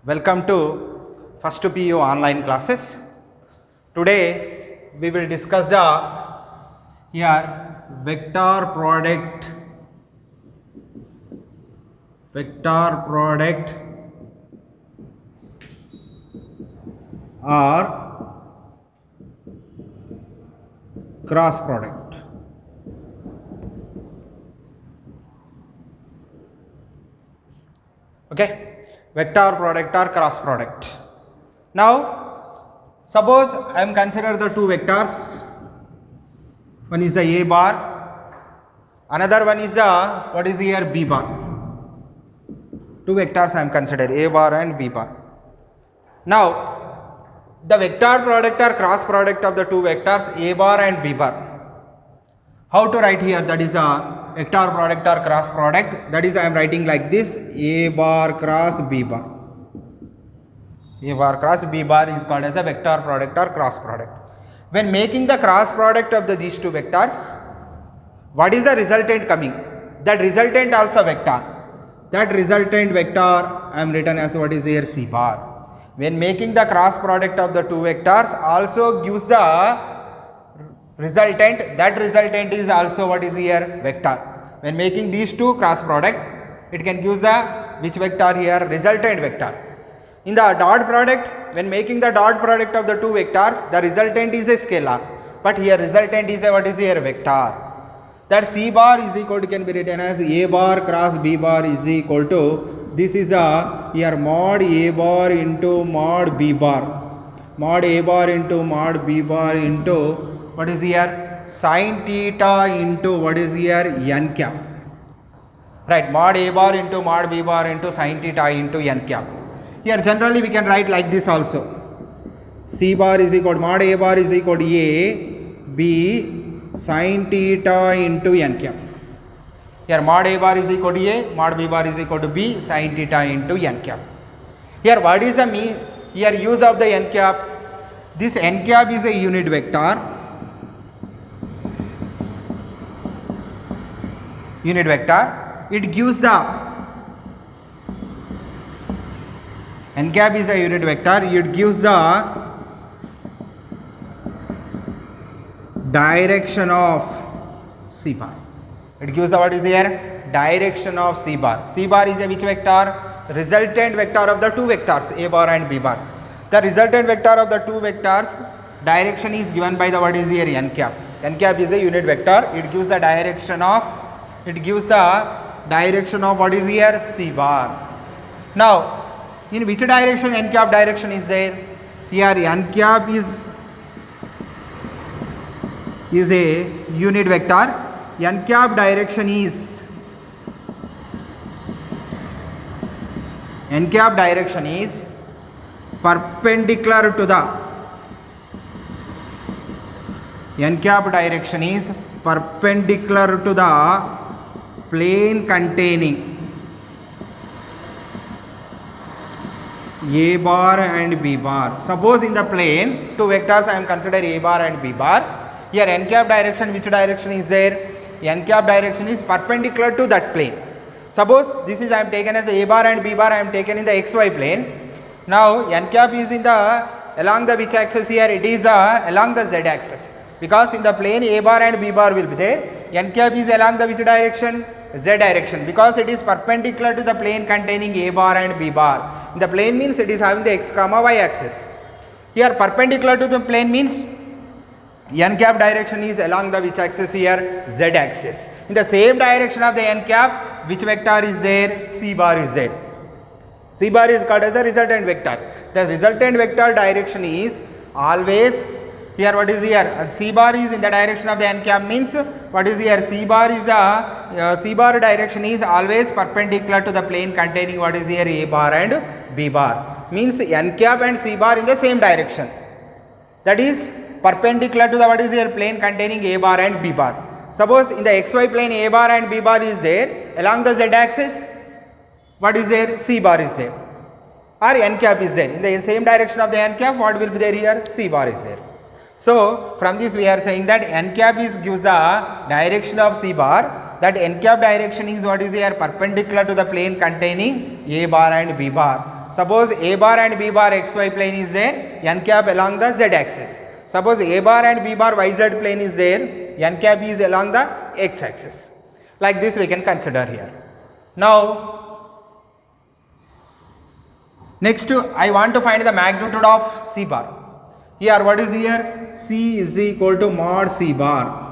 Welcome to first PU online classes. Today we will discuss the vector product or cross product. Okay. Vector product or cross product. Now, suppose I am consider the two vectors. One is the A bar, another one is the what is here B bar. Two vectors I am consider A bar and B bar. Now, the vector product or cross product of the two vectors A bar and B bar. How to write here? That is a vector product or cross product. That is I am writing like this: A bar cross B bar. A bar cross B bar is called as a vector product or cross product. When making the cross product of these two vectors, what is the resultant coming? That resultant also vector. That resultant vector I am written as what is here C bar. When making the cross product of the two vectors also gives the resultant, that resultant is also what is here vector. When making these two cross product, it can give the which vector here? Resultant vector. In the dot product, when making the dot product of the two vectors, the resultant is a scalar, but here resultant is a what is here vector. That C bar is equal to can be written as A bar cross B bar is equal to, this is a here mod A bar into mod B bar, mod A bar into mod B bar into what is here sin theta into what is here n cap, right? Mod A bar into mod B bar into sin theta into n cap. Here generally we can write like this also: C bar is equal to mod A bar is equal to A B sin theta into n cap. Here mod A bar is equal to A, mod B bar is equal to B sin theta into n cap. Here what is the mean? Here use of the n cap. This n cap is a unit vector. It gives the n cap is a unit vector. It gives the direction of C bar. It gives the what is here direction of C bar. C bar is a which vector? Resultant vector of the two vectors A bar and B bar. The resultant vector of the two vectors direction is given by the what is here n cap. N cap is a unit vector. It gives the direction of what is here C bar. Now, in which direction n cap direction is there? Here n cap is a unit vector. N cap direction is perpendicular to the plane containing A bar and B bar. Suppose in the plane two vectors I am consider A bar and B bar. Here n cap direction, which direction is there? N cap direction is perpendicular to that plane. Suppose this is I am taken as A bar and B bar, I am taken in the xy plane. Now n cap is in the along the which axis here? It is along the z axis, because in the plane A bar and B bar will be there. N cap is along the which direction? Z direction, because it is perpendicular to the plane containing A bar and B bar. In the plane means it is having the x comma y axis. Here perpendicular to the plane means n cap direction is along the which axis here? Z axis. In the same direction of the n cap, which vector is there? C bar is there. C bar is called as a resultant vector. The resultant vector direction is always here what is here? C bar is in the direction of the n cap means what is here? C bar direction is always perpendicular to the plane containing what is here? A bar and B bar. Means n cap and C bar in the same direction. That is perpendicular to the what is here? Plane containing A bar and B bar. Suppose in the xy plane A bar and B bar is there, along the z axis what is there? C bar is there, or n cap is there. In the same direction of the n cap, what will be there here? C bar is there. So from this we are saying that n cap gives the direction of C bar. That n cap direction is what is here? Perpendicular to the plane containing A bar and B bar. Suppose A bar and B bar xy plane is there, n cap along the z axis. Suppose A bar and B bar yz plane is there, n cap is along the x axis. Like this we can consider here. Now, next I want to find the magnitude of C bar. Here what is here? C is equal to mod C bar.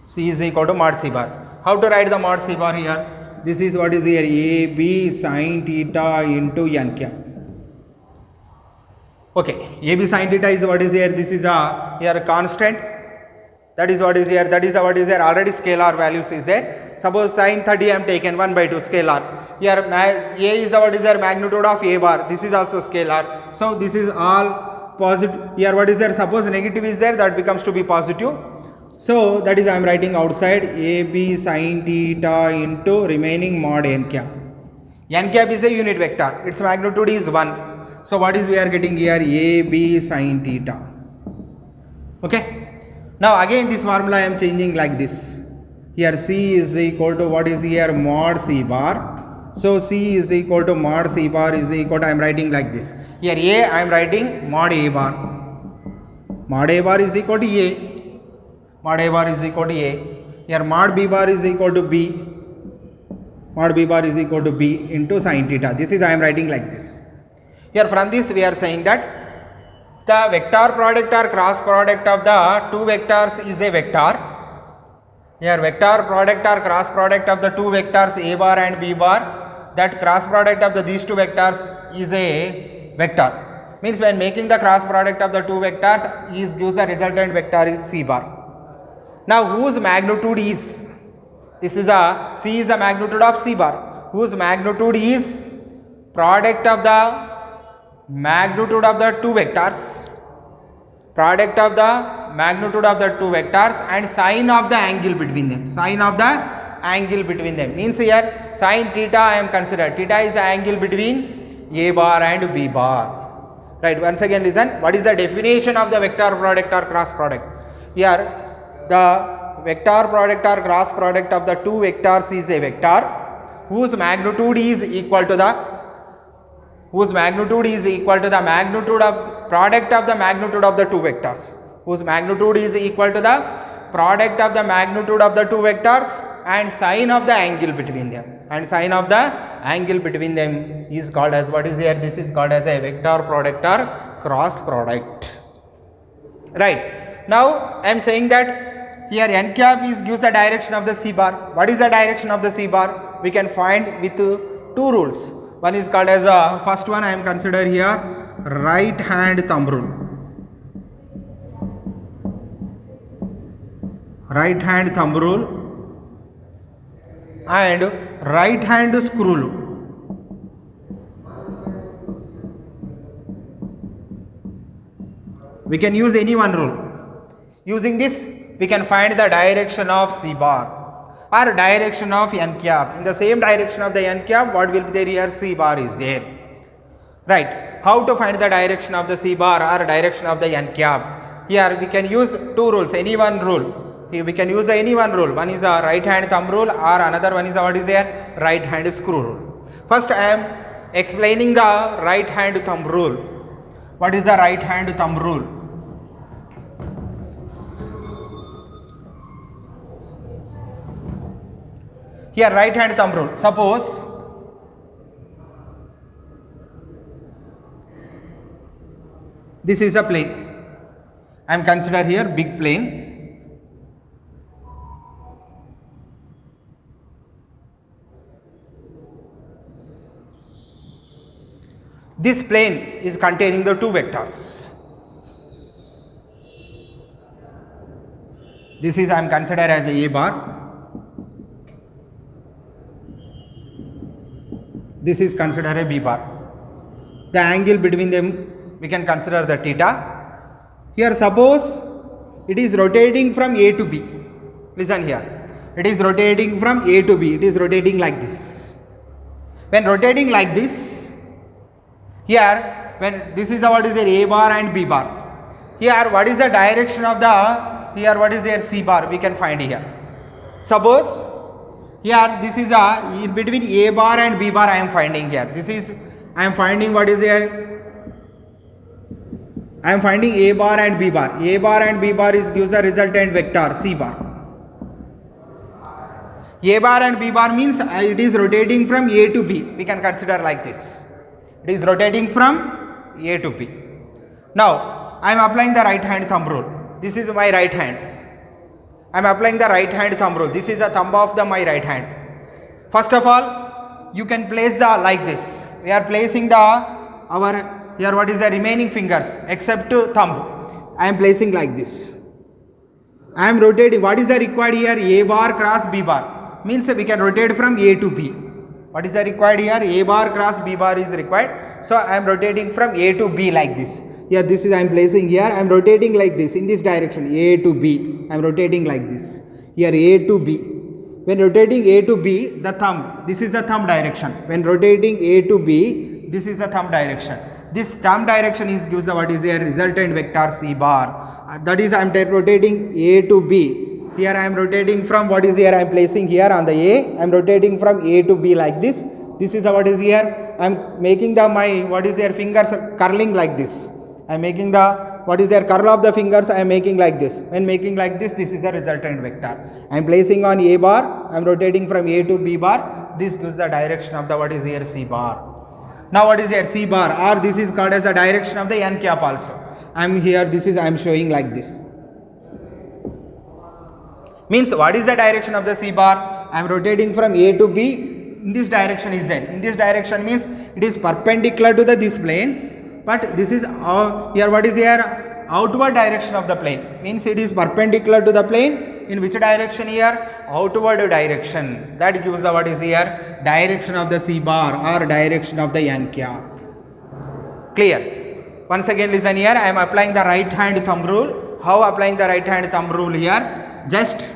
C is equal to mod C bar. How to write the mod C bar here? This is what is here, A B sin theta into n cap. Okay, A B sin theta is what is here? This is a here constant. That is what is here. That is what is here. Already scalar values is there. Suppose sin 30 I am taken 1 by 2 scalar. Here A is what is here, magnitude of A bar. This is also scalar. So this is all positive. Here what is there? Suppose negative is there, that becomes to be positive. So that is I am writing outside A B sin theta into remaining mod n cap. N cap is a unit vector. Its magnitude is 1. So what is we are getting here? A B sin theta. Okay. Now again this formula I am changing like this. Here C is equal to what is here? Mod C bar. So C is equal to mod C bar is equal to I am writing like this. Here A I am writing mod A bar. Mod A bar is equal to A. Mod A bar is equal to A. Here mod B bar is equal to B. Mod B bar is equal to B into sin theta. This is I am writing like this. Here from this we are saying that the vector product or cross product of the two vectors is a vector. Here vector product or cross product of the two vectors A bar and B bar, that cross product of these two vectors is a vector. Means when making the cross product of the two vectors gives a resultant vector is C bar. Now whose magnitude is, this is a C is the magnitude of C bar, whose magnitude is product of the magnitude of the two vectors, product of the magnitude of the two vectors and sine of the angle between them, sine of the angle between them. Means here sine theta I am considered, theta is the angle between A bar and B bar. Right, once again listen, what is the definition of the vector product or cross product? Here the vector product or cross product of the two vectors is a vector whose magnitude is equal to the magnitude of product of the magnitude of the two vectors, whose magnitude is equal to the product of the magnitude of the two vectors and sine of the angle between them, and sine of the angle between them is called as what is here, this is called as a vector product or cross product. Right, now I am saying that here n cap gives the direction of the C bar. What is the direction of the C bar? We can find with two rules. One is called as first one I am consider here right hand thumb rule. Right hand thumb rule and right hand screw rule. We can use any one rule. Using this we can find the direction of C bar or direction of n cap. In the same direction of the n cap, what will be there here? C bar is there. Right. How to find the direction of the C bar or direction of the n cap? Here we can use two rules, any one rule. Here we can use any one rule. One is a right hand thumb rule or another one is what is there? Right hand screw rule. First I am explaining the right hand thumb rule. What is the right hand thumb rule? Here right hand thumb rule. Suppose this is a plane. I am consider here big plane. This plane is containing the two vectors. This is I am consider as a bar. This is considered a B bar. The angle between them we can consider the theta. Here suppose it is rotating from A to B. Listen here. It is rotating from A to B. It is rotating like this. When rotating like this, here when this is what is a bar and B bar. Here what is the direction of the, here what is their C bar we can find here. Suppose here this is in between A bar and B bar I am finding here. This is I am finding what is here. I am finding A bar and B bar. A bar and B bar gives a resultant vector C bar. A bar and B bar means it is rotating from A to B. We can consider like this. It is rotating from A to B. Now, I am applying the right hand thumb rule. This is my right hand. I am applying the right hand thumb rule. This is the thumb of my right hand. First of all, you can place the like this. We are placing here what is the remaining fingers except thumb. I am placing like this. I am rotating. What is the required here? A bar cross B bar. Means we can rotate from A to B. What is the required here? A bar cross B bar is required. So I am rotating from A to B like this. Here this is I am placing here. I am rotating like this in this direction. A to B. I am rotating like this. Here A to B. When rotating A to B, the thumb. This is the thumb direction. When rotating A to B, this is the thumb direction. This thumb direction gives what is here resultant vector C bar. That is I am rotating A to B. Here I am rotating from what is here. I am placing here on the A. I am rotating from A to B like this. This is what is here. I am making my what is here fingers curling like this. I am making what is there curl of the fingers. I am making like this. When making like this, this is a resultant vector. I am placing on A bar. I am rotating from A to B bar. This gives the direction of the what is here C bar. Now what is here C bar, or this is called as the direction of the n cap also. I am here. This is I am showing like this. Means what is the direction of the C bar? I am rotating from A to B. In this direction is there. In this direction means it is perpendicular to this plane. But this is here what is here outward direction of the plane. Means it is perpendicular to the plane. In which direction here? Outward direction. That gives the what is here direction of the C bar or direction of the n cap. Clear? Once again listen here. I am applying the right hand thumb rule. How applying the right hand thumb rule here? Just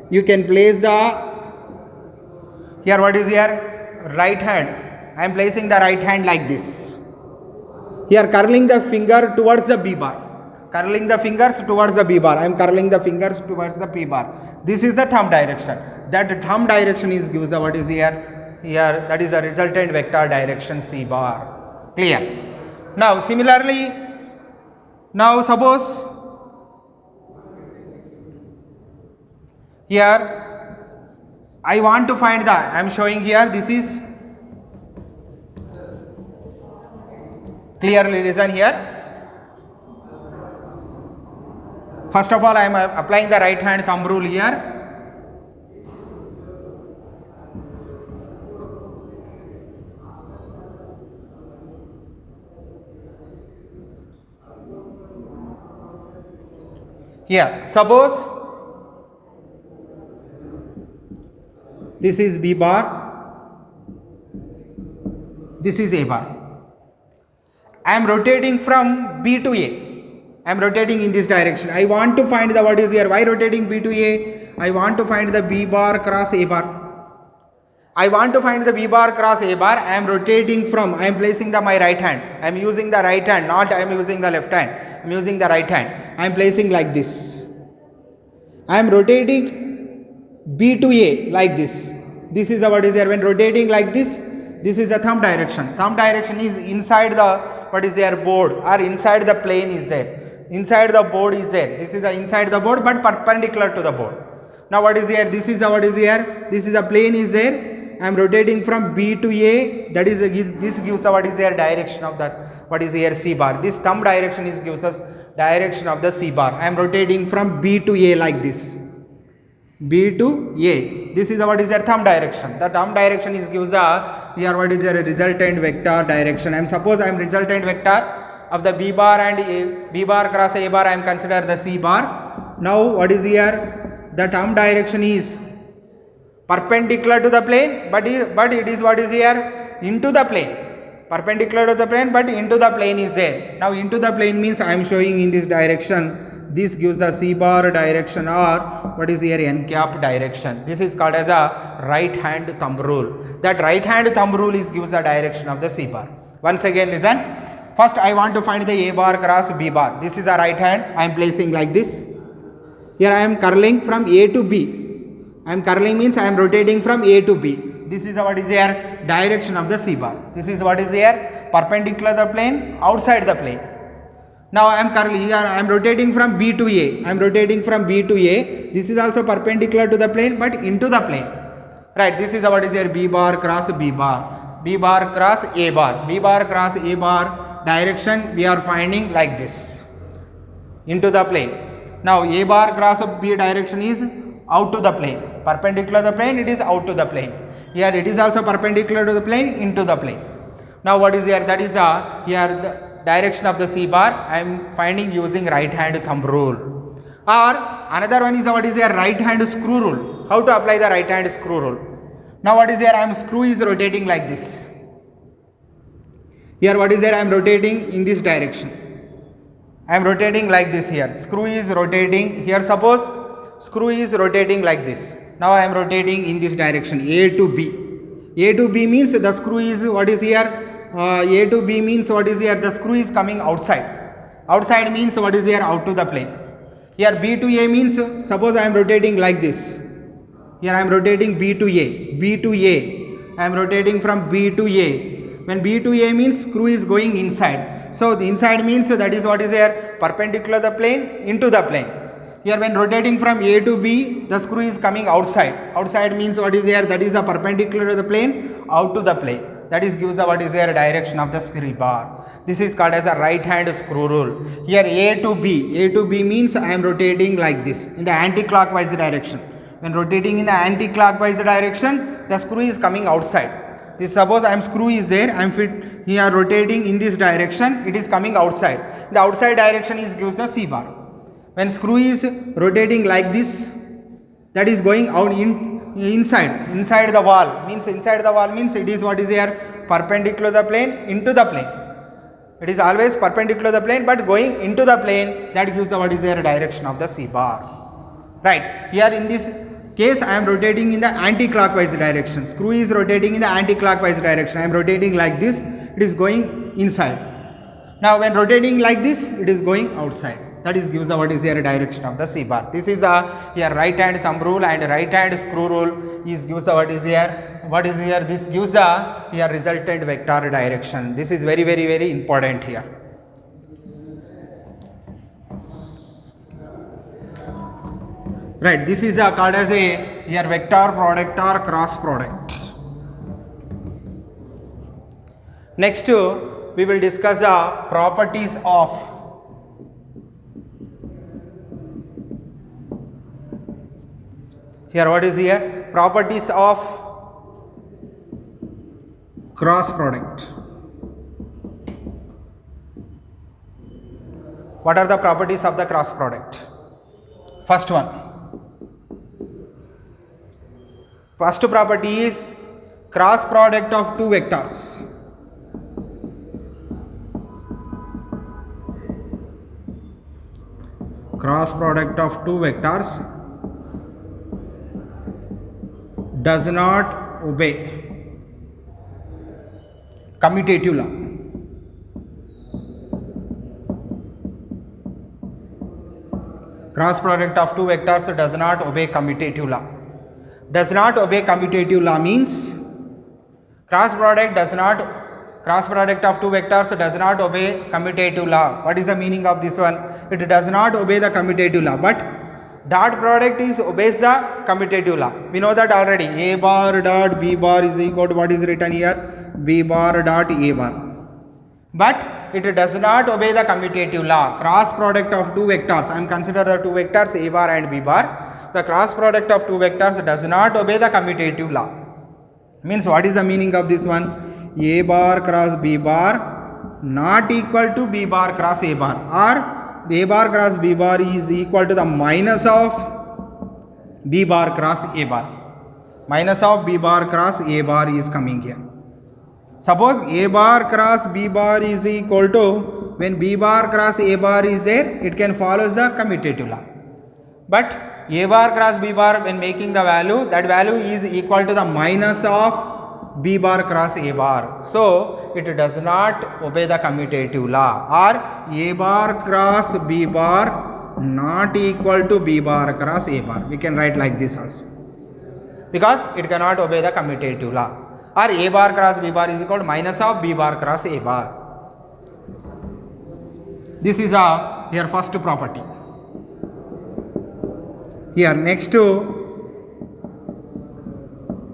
you can place here what is here right hand. I am placing the right hand like this. Here curling the finger towards the B bar. Curling the fingers towards the B bar. I am curling the fingers towards the B bar. This is the thumb direction. That thumb direction gives what is here. Here that is a resultant vector direction C bar. Clear? Now similarly, now suppose here I want to find I am showing here this is clearly listen here. First of all, I am applying the right hand thumb rule here. Here, suppose this is B bar, this is A bar. I am rotating from B to A. I am rotating in this direction. I want to find what is here. Why rotating B to A? I want to find the B bar cross A bar. I want to find the B bar cross A bar. I am rotating from, I am placing my right hand. I am using the right hand, not I am using the left hand. I am using the right hand. I am placing like this. I am rotating B to A like this. This is what is there. When rotating like this, this is the thumb direction. Thumb direction is inside the what is there board or inside the plane is there. Inside the board is there. This is inside the board but perpendicular to the board. Now what is here? This is what is here. This is a plane is there. I am rotating from B to A. That is this gives what is here direction of that what is here C bar. This thumb direction gives us direction of the C bar. I am rotating from B to A like this. B to A. This is what is their thumb direction. The thumb direction gives here what is their resultant vector direction. I am suppose I am resultant vector of the B bar and A, B bar cross A bar. I am consider the C bar. Now what is here? The thumb direction is perpendicular to the plane, but it is what is here into the plane. Perpendicular to the plane, but into the plane is there. Now into the plane means I am showing in this direction. This gives the C bar direction or what is here n cap direction. This is called as a right hand thumb rule. That right hand thumb rule gives the direction of the C bar. Once again listen. First I want to find the A bar cross B bar. This is a right hand. I am placing like this. Here I am curling from A to B. I am curling means I am rotating from A to B. This is what is here direction of the C bar. This is what is here perpendicular to the plane, outside the plane. Now I am currently here, I am rotating from B to A. I am rotating from B to A. This is also perpendicular to the plane, but into the plane. Right, this is what is here, B bar cross B bar. B bar cross A bar. B bar cross A bar direction we are finding like this. Into the plane. Now A bar cross B direction is out to the plane. Perpendicular to the plane, it is out to the plane. Here it is also perpendicular to the plane, into the plane. Now what is here? That is here the direction of the C bar I am finding using right hand thumb rule. Or another one is what is here, right hand screw rule. How to apply the right hand screw rule? Now what is here? I am screw is rotating like this. Here what is there? I am rotating in this direction. I am rotating like this here. Screw is rotating here. Suppose screw is rotating like this. Now I am rotating in this direction, A to B. A to B means the screw is what is here? A to B means what is here? The screw is coming outside. Outside means what is here? Out to the plane. Here B to A means, suppose I am rotating like this. Here I am rotating B to A. B to A. I am rotating from B to A. When B to A means screw is going inside. So the inside means that is what is here? Perpendicular to the plane, into the plane. Here when rotating from A to B, the screw is coming outside. Outside means what is here? That is a perpendicular to the plane, out to the plane. That is gives the what is here? Direction of the screw bar. This is called as a right hand screw rule. Here A to B. A to B means I am rotating like this in the anti-clockwise direction. When rotating in the anti-clockwise direction, the screw is coming outside. This suppose I am screw is there, I am fit here rotating in this direction, it is coming outside. The outside direction is gives the C bar. When screw is rotating like this, that is going out inside the wall. Means inside the wall means it is what is here? Perpendicular to the plane, into the plane. It is always perpendicular to the plane, but going into the plane, that gives the what is here? Direction of the C bar. Right. Here in this case I am rotating in the anti-clockwise direction. Screw is rotating in the anti-clockwise direction. I am rotating like this, it is going inside. Now when rotating like this, it is going outside. That is gives the what is here? Direction of the C bar. This is here right hand thumb rule and right hand screw rule is gives the what is here? What is here? This gives the here resultant vector direction. This is very very important here. Right, this is called as a here vector product or cross product. Next we will discuss the properties of here what is here? Properties of cross product. What are the properties of the cross product? First one. First property is cross product of two vectors. Cross product of two vectors does not obey commutative law. Cross product of two vectors does not obey commutative law. Does not obey commutative law means cross product of two vectors does not obey commutative law. What is the meaning of this one? It does not obey the commutative law, but dot product is obeys the commutative law. We know that already. A bar dot B bar is equal to what is written here? B bar dot A bar. But it does not obey the commutative law. Cross product of two vectors. I am consider the two vectors A bar and B bar. The cross product of two vectors does not obey the commutative law. Means what is the meaning of this one? A bar cross B bar not equal to B bar cross A bar, or A bar cross B bar is equal to the minus of B bar cross A bar. Minus of B bar cross A bar is coming here. Suppose A bar cross B bar is equal to, when B bar cross A bar is there, it can follow the commutative law. But A bar cross B bar, when making the value, that value is equal to the minus of B bar cross A bar. So it does not obey the commutative law. Or A bar cross B bar not equal to B bar cross A bar. We can write like this also, because it cannot obey the commutative law. or A bar cross B bar is equal to minus of B bar cross A bar. This is your first property. Here next to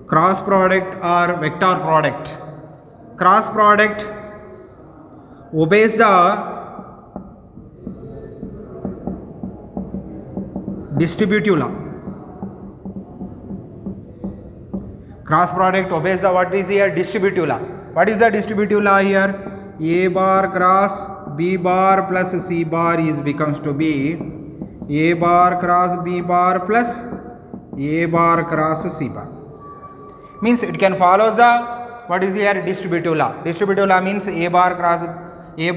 cross product or vector product. Cross product obeys the distributive law. Cross product obeys the what is here? Distributive law. What is the distributive law here? A bar cross B bar plus C bar is becomes to be A bar cross B bar plus A bar cross C bar. Means it can follow the what is here? Distributive law. Distributive law means A bar cross B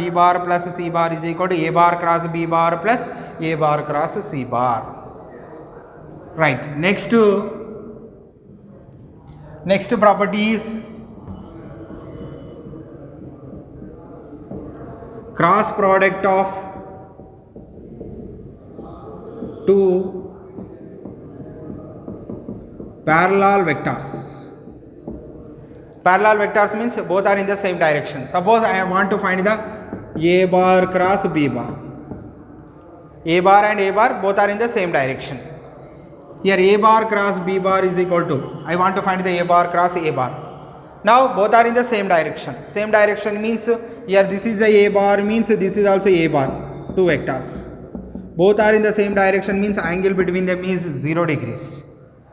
bar plus C bar is equal to A bar cross B bar plus A bar cross C bar. Right. Next property is cross product of two parallel vectors. Parallel vectors means both are in the same direction. Suppose I want to find the A bar cross B bar. A bar and A bar both are in the same direction. Here A bar cross B bar is equal to, I want to find the A bar cross A bar. Now both are in the same direction. Same direction means here this is the A bar means this is also A bar. Two vectors. Both are in the same direction means angle between them is 0 degrees.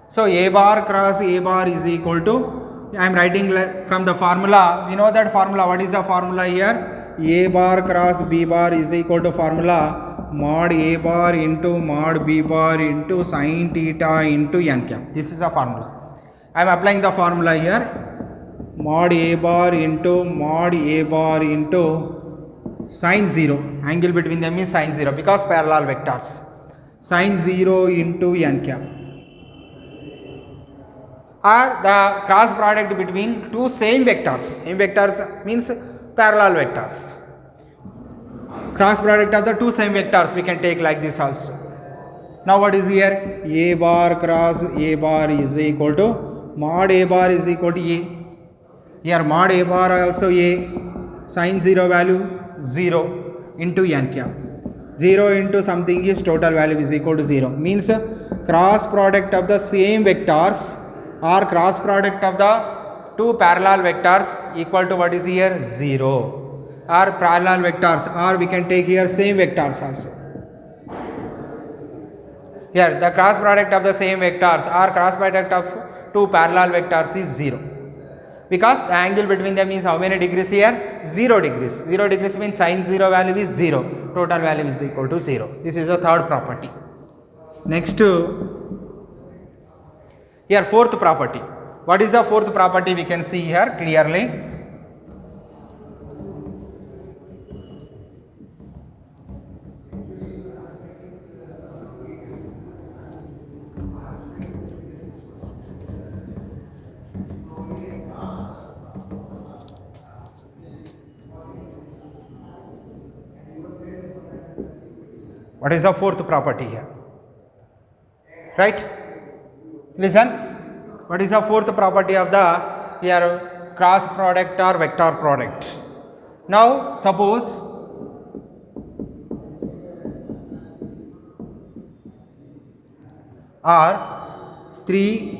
So A bar cross A bar is equal to, I am writing from the formula. We know that formula. What is the formula here? A bar cross B bar is equal to formula mod A bar into mod B bar into sin theta into n cap. This is the formula. I am applying the formula here. Mod A bar into mod A bar into sin 0. Angle between them is sin 0 because parallel vectors. Sin 0 into n cap. Are the cross product between two same vectors. Same vectors means parallel vectors. Cross product of the two same vectors we can take like this also. Now what is here? A bar cross A bar is equal to mod A bar is equal to A. Here mod A bar also A. Sin 0 value 0 into n cap. 0 into something is total value is equal to 0. Means cross product of the same vectors or cross product of the two parallel vectors equal to what is here? 0. Or parallel vectors, or we can take here same vectors also. Here the cross product of the same vectors or cross product of two parallel vectors is 0. Because the angle between them is how many degrees here? 0 degrees. 0 degrees means sin 0 value is 0. Total value is equal to 0. This is the third property. Next here fourth property. What is the fourth property? We can see here clearly. What is the fourth property here? Right? Listen. What is the fourth property of the here cross product or vector product? Now suppose are 3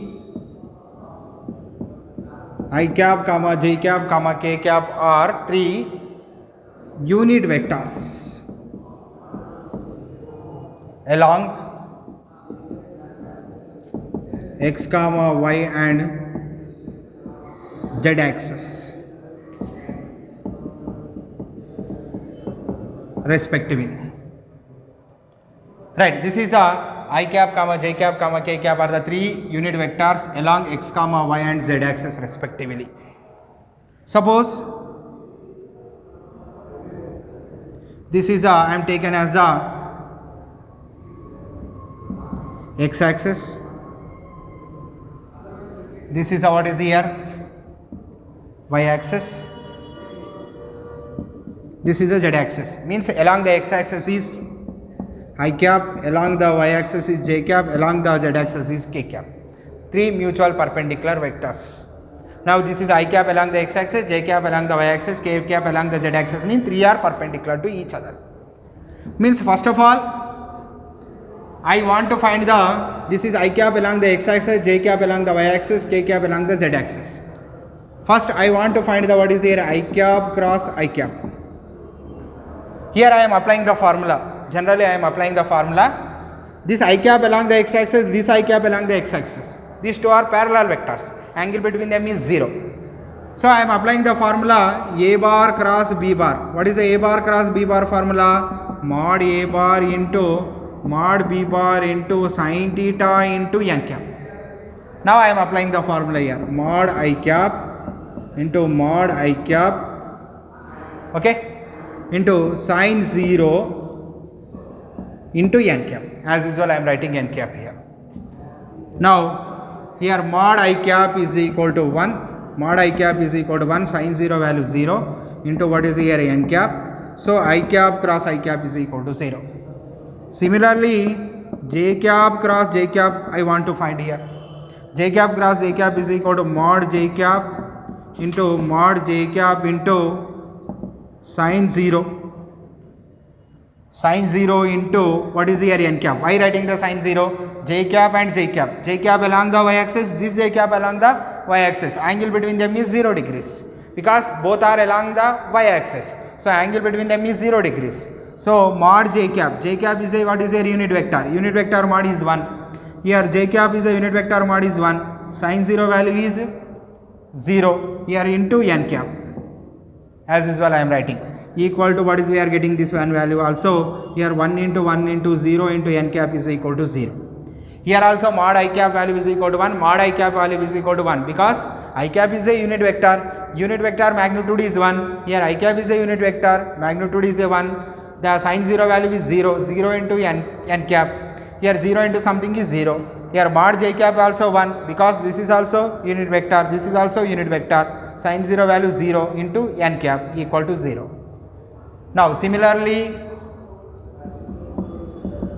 I cap comma j cap comma k cap are 3 unit vectors along x comma y and z axis respectively. Right, this is a I cap comma j cap comma k cap are the 3 unit vectors along x comma y and z axis respectively. Suppose this is I am taken as the x axis. This is what is here? Y axis. This is the z axis. Means along the x axis is I cap, along the y axis is j cap, along the z axis is k cap. 3 mutual perpendicular vectors. Now this is I cap along the x axis, j cap along the y axis, k cap along the z axis, means 3 are perpendicular to each other. Means first of all I want to find the, this is I cap along the x axis, j cap along the y axis, k cap along the z axis. First I want to find the, what is here, I cap cross I cap. Here I am applying the formula. Generally I am applying the formula. This I cap along the x axis, this I cap along the x axis. These two are parallel vectors. Angle between them is 0. So I am applying the formula A bar cross B bar. What is the A bar cross B bar formula? Mod A bar into mod B bar into sin theta into n cap. Now I am applying the formula here. Mod I cap into mod I cap, okay, into sin 0 into n cap. As usual I am writing n cap here. Now here mod I cap is equal to 1, mod I cap is equal to 1, sin 0 value 0 into what is here, n cap. So I cap cross I cap is equal to 0. Similarly j cap cross j cap I want to find here. J cap cross j cap is equal to mod j cap into mod j cap into sin 0 into what is here, n cap. Why writing the sin 0? J cap and j cap. J cap along the y axis, this j cap along the y axis. Angle between them is 0 degrees because both are along the y axis. So angle between them is 0 degrees. So mod j cap is a, what is a unit vector? Unit vector mod is 1. Here j cap is a unit vector mod is 1. Sin 0 value is 0 here into n cap. As usual I am writing equal to, what is, we are getting this one value also here, 1 into 0 into n cap is equal to 0. Here also mod I cap value is equal to 1, mod I cap value is equal to 1 because I cap is a unit vector magnitude is 1. Here I cap is a unit vector, magnitude is a 1. The sin 0 value is 0, 0 into n cap. Here 0 into something is 0. Here mod j cap also 1 because this is also unit vector, this is also unit vector. Sin 0 value 0 into n cap equal to 0. Now similarly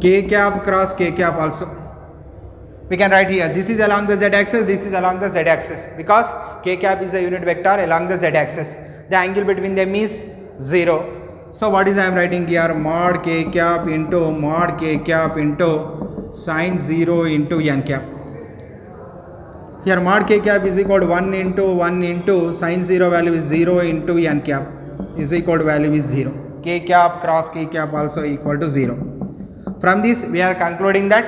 k cap cross k cap also we can write here. This is along the z axis, this is along the z axis because k cap is a unit vector along the z axis. The angle between them is 0. So what is I am writing here? Mod k cap into sin 0 into n cap. Here mod k cap is equal to 1 into sin 0 value is 0 into n cap is equal to value is 0. K cap cross k cap also equal to 0. From this we are concluding that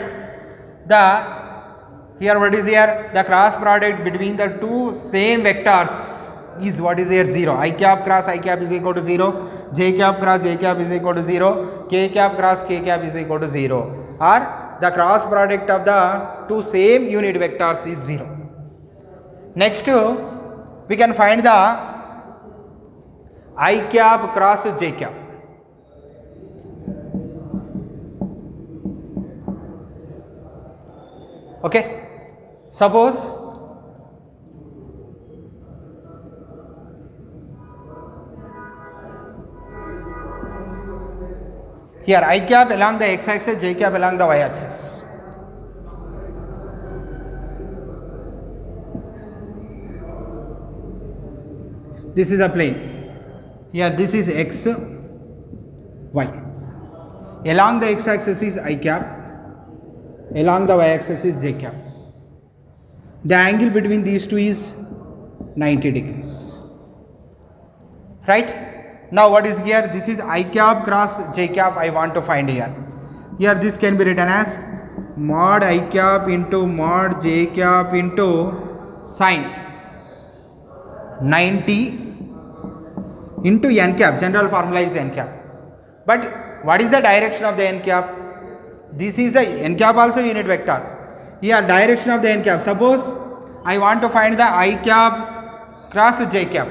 here what is here, the cross product between the two same vectors is what is here, 0. I cap cross I cap is equal to 0, j cap cross j cap is equal to 0, k cap cross k cap is equal to 0, or the cross product of the two same unit vectors is 0. Next we can find the I cap cross j cap. Okay, suppose here I cap along the x axis, j cap along the y axis. This is a plane. Here this is x, y. Along the x axis is I cap, along the y axis is j cap. The angle between these two is 90 degrees. Right? Now what is here? This is I cap cross j cap I want to find here. Here this can be written as mod I cap into mod j cap into sin 90 into n cap. General formula is n cap. But what is the direction of the n cap? This is a n cap also unit vector. Here direction of the n cap. Suppose I want to find the I cap cross j cap.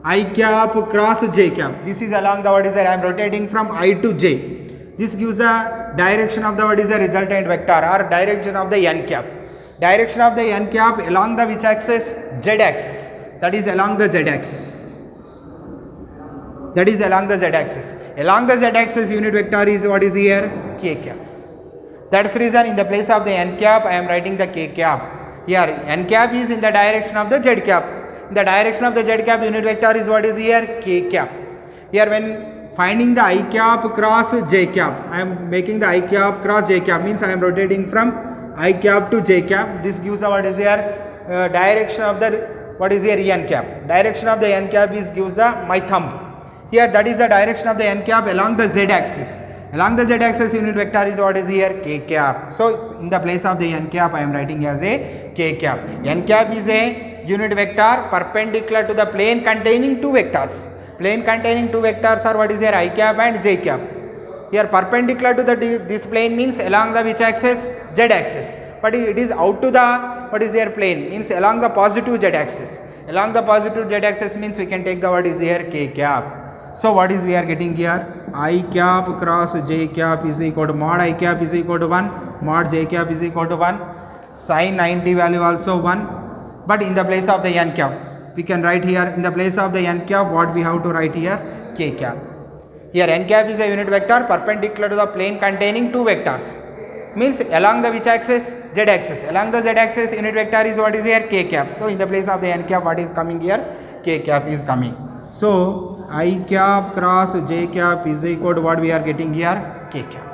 I cap cross j cap. This is along the, what is that, I am rotating from I to j. This gives the direction of the, what is the resultant vector or direction of the n cap. Direction of the n cap along the which axis? Z axis. That is along the z axis. That is along the z axis. Along the z axis unit vector is what is here? K cap. That's the reason in the place of the n cap I am writing the k cap. Here n cap is in the direction of the z cap. The direction of the z cap unit vector is what is here? K cap. Here when finding the I cap cross j cap, I am making the I cap cross j cap, means I am rotating from I cap to j cap. This gives what is here direction of the what is here n cap. Direction of the n cap is gives the my thumb. Here that is the direction of the n cap along the z axis. Along the z axis unit vector is what is here? K cap. So in the place of the n cap I am writing as a k cap. N cap is a unit vector perpendicular to the plane containing two vectors. Plane containing two vectors are what is here? I cap and j cap. Here perpendicular to the this plane means along the which axis? Z axis. But it is out to the what is here plane, means along the positive z axis. Along the positive z axis means we can take the what is here? K cap. So what is we are getting here? I cap cross j cap is equal to mod I cap is equal to 1, mod j cap is equal to 1, sin 90 value also 1. But in the place of the n cap, we can write here in the place of the n cap what we have to write here? K cap. Here n cap is a unit vector perpendicular to the plane containing two vectors. Means along the which axis? Z axis. Along the z axis unit vector is what is here? K cap. So in the place of the n cap what is coming here? K cap is coming. So I cap cross j cap is equal to what we are getting here? K cap.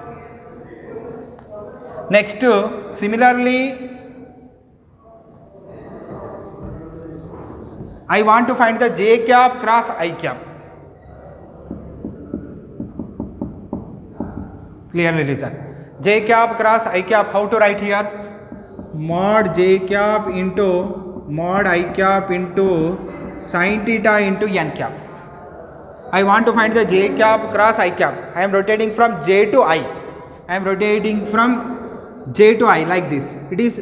Next, similarly, I want to find the j cap cross I cap. Clearly listen. J cap cross I cap, how to write here? Mod j cap into mod I cap into sin theta into n cap. I want to find the j cap cross I cap. I am rotating from j to I. I am rotating from j to I like this. It is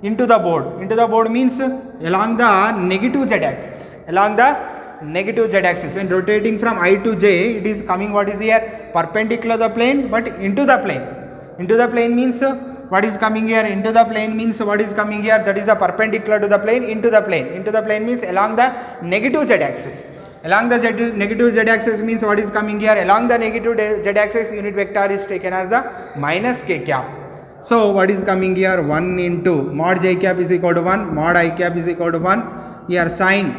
into the board. Into the board means along the negative z axis. Along the negative z axis. When rotating from I to j, it is coming what is here? Perpendicular to the plane, but into the plane. Into the plane means what is coming here? Into the plane means what is coming here? That is a perpendicular to the plane, into the plane. Into the plane means along the negative z axis. Along the negative z axis means what is coming here? Along the negative z axis unit vector is taken as the minus k cap. So what is coming here? 1 into mod j cap is equal to 1, mod I cap is equal to 1. Here sin,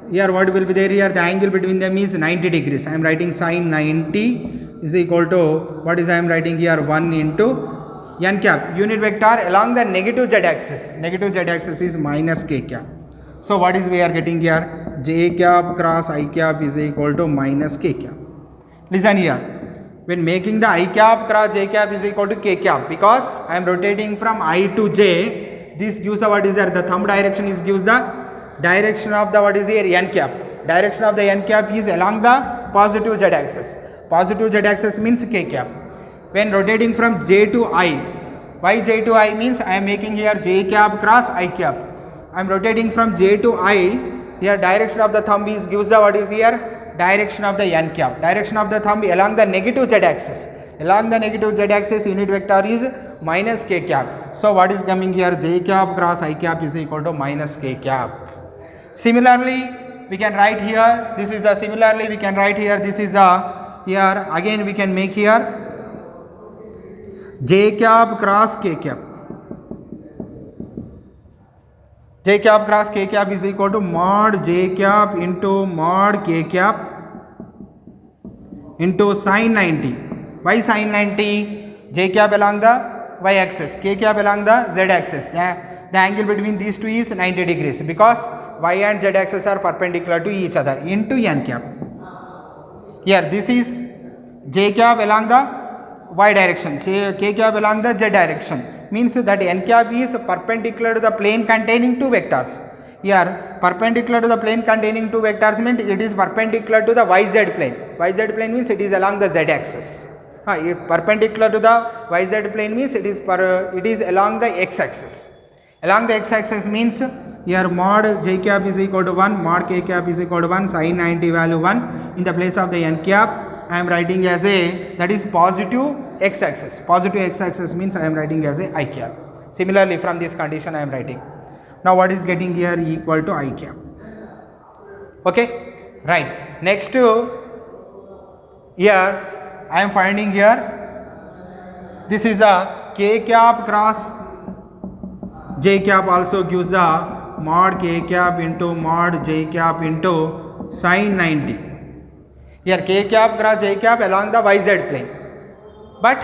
here what will be there here? The angle between them is 90 degrees. I am writing sin 90 is equal to what is I am writing here? 1 into n cap. Unit vector along the negative z axis. Negative z axis is minus k cap. So what is we are getting here? J cap cross I cap is equal to minus k cap. Listen here. When making the I cap cross j cap is equal to k cap, because I am rotating from I to j, this gives a what is there? The thumb direction is gives the direction of the what is here? N cap. Direction of the n cap is along the positive z axis. Positive z axis means k cap. When rotating from j to I, why j to I means I am making here j cap cross I cap. I am rotating from j to I. Here direction of the thumb is gives the what is here? Direction of the n cap. Direction of the thumb along the negative z axis. Along the negative z axis unit vector is minus k cap. So what is coming here? J cap cross I cap is equal to minus k cap. Similarly, we can write here, this is a similarly we can write here, this is a here again we can make here j cap cross k cap. J cap cross k cap is equal to mod j cap into mod k cap into sin 90. Why sin 90? J cap along the y axis, k cap along the z axis. The angle between these two is 90 degrees because y and z axis are perpendicular to each other into n cap. Here this is j cap along the y direction, k cap along the z direction. Means that n cap is perpendicular to the plane containing two vectors. Here perpendicular to the plane containing two vectors means it is perpendicular to the yz plane. Yz plane means it is along the z axis. Perpendicular to the yz plane means it is along the x axis. Along the x axis means here mod j cap is equal to 1, mod k cap is equal to 1, sin 90 value 1. In the place of the n cap I am writing as a, that is positive x axis. Positive x axis means I am writing as a I cap. Similarly from this condition I am writing. Now what is getting here? Equal to I cap. Okay, right. Next to here I am finding here, this is a k cap cross j cap also gives a mod k cap into mod j cap into sin 90. Here k cap cross j cap along the yz plane, but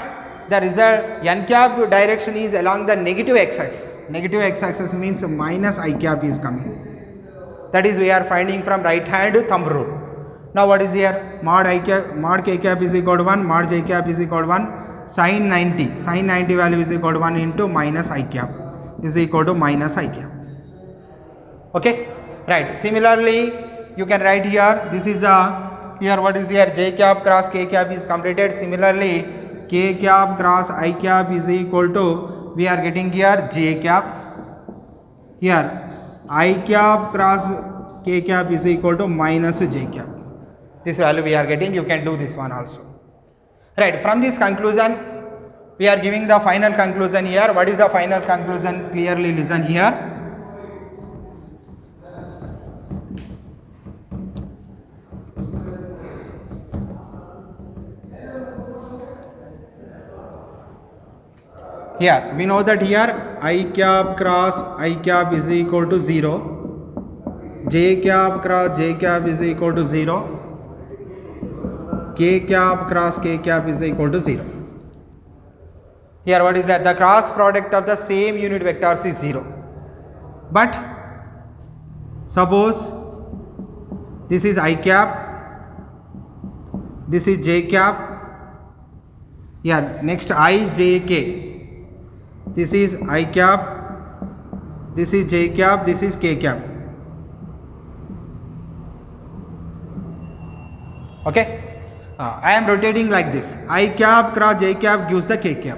the result n cap direction is along the negative x-axis. Negative x-axis means minus I cap is coming. That is we are finding from right hand thumb rule. Now what is here? Mod k cap is equal to 1, mod j cap is equal to 1, sin 90. Sin 90 value is equal to 1 into minus I cap is equal to minus I cap. Okay, right. Similarly, you can write here, this is here what is here, j cap cross k cap is completed. Similarly, k cap cross I cap is equal to, we are getting here j cap, here I cap cross k cap is equal to minus j cap. This value we are getting, you can do this one also. Right, from this conclusion, we are giving the final conclusion here. What is the final conclusion? Clearly listen here. Here we know that here I cap cross I cap is equal to 0, j cap cross j cap is equal to 0, k cap cross k cap is equal to 0. Here what is that? The cross product of the same unit vectors is 0. But suppose this is I cap, this is j cap, here next I j k. This is I cap, this is j cap, this is k cap. Okay, I am rotating like this. I cap cross j cap gives the k cap.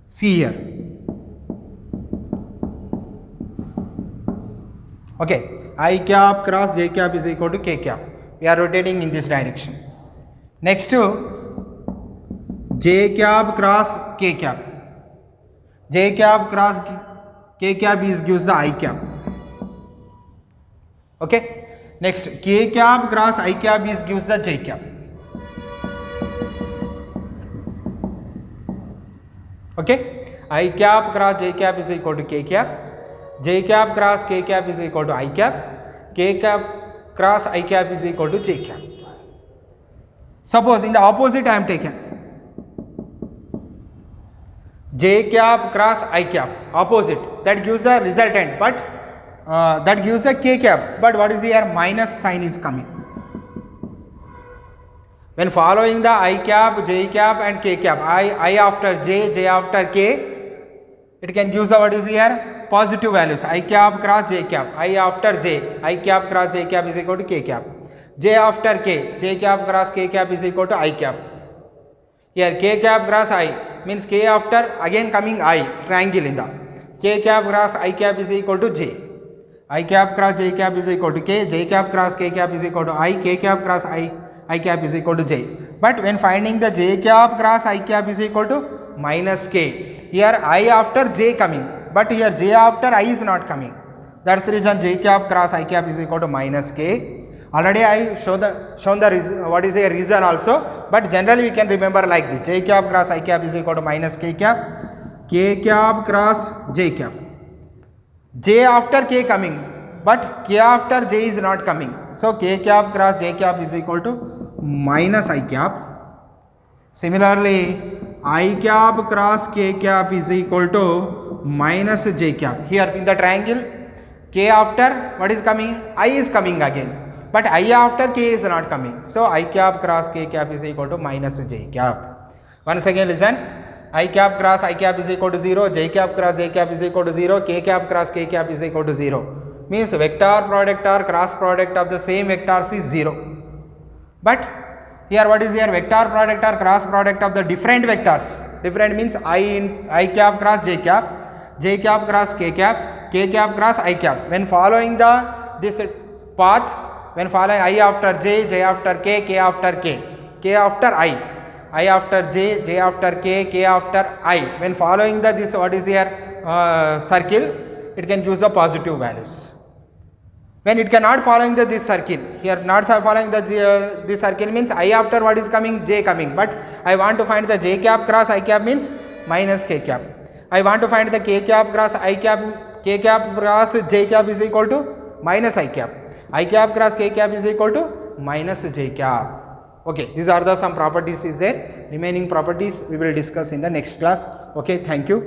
See here. Okay, I cap cross j cap is equal to k cap. We are rotating in this direction. Next to j cap cross k cap. J cap cross k cap is gives the I cap. Okay. Next k cap cross I cap is gives the j cap. Okay. I cap cross j cap is equal to k cap. J cap cross k cap is equal to I cap. K cap cross I cap is equal to j cap. Suppose in the opposite I am taken. J cap cross I cap, opposite, that gives a resultant, but that gives a k cap, but what is here? Minus sign is coming. When following the I cap, j cap and k cap, I after j after k, it can give the what is here? Positive values. I cap cross j cap, I after j, I cap cross j cap is equal to k cap. J after k, j cap cross k cap is equal to I cap. Here k cap cross I means k after again coming I, triangle in the k cap cross I cap is equal to j, I cap cross j cap is equal to k, j cap cross k cap is equal to I, k cap cross I cap is equal to j. But when finding the j cap cross I cap is equal to minus k, here I after j coming, but here j after I is not coming. That's the reason j cap cross I cap is equal to minus k. Already I shown the reason, what is a reason also, but generally we can remember like this: j cap cross I cap is equal to minus k cap, k cap cross j cap. J after k coming, but k after j is not coming. So k cap cross j cap is equal to minus I cap. Similarly, I cap cross k cap is equal to minus j cap. Here in the triangle, k after what is coming? I is coming again. But I after k is not coming. So I cap cross k cap is equal to minus j cap. Once again listen. I cap cross I cap is equal to 0. J cap cross j cap is equal to 0. K cap cross k cap is equal to 0. Means vector product or cross product of the same vectors is 0. But here what is here? Vector product or cross product of the different vectors. Different means I cap cross j cap cross k cap cross I cap. When following this path, when following I after j after k after k after I after j after k after I. When following this what is here circle, it can use the positive values. When it cannot following this circle, here not following this circle means I after what is coming? J coming, but I want to find the j cap cross I cap means minus k cap. I want to find the k cap cross k cap cross j cap is equal to minus I cap. I cap cross k cap is equal to minus j cap. Okay, these are the some properties is there. Remaining properties we will discuss in the next class. Okay, thank you.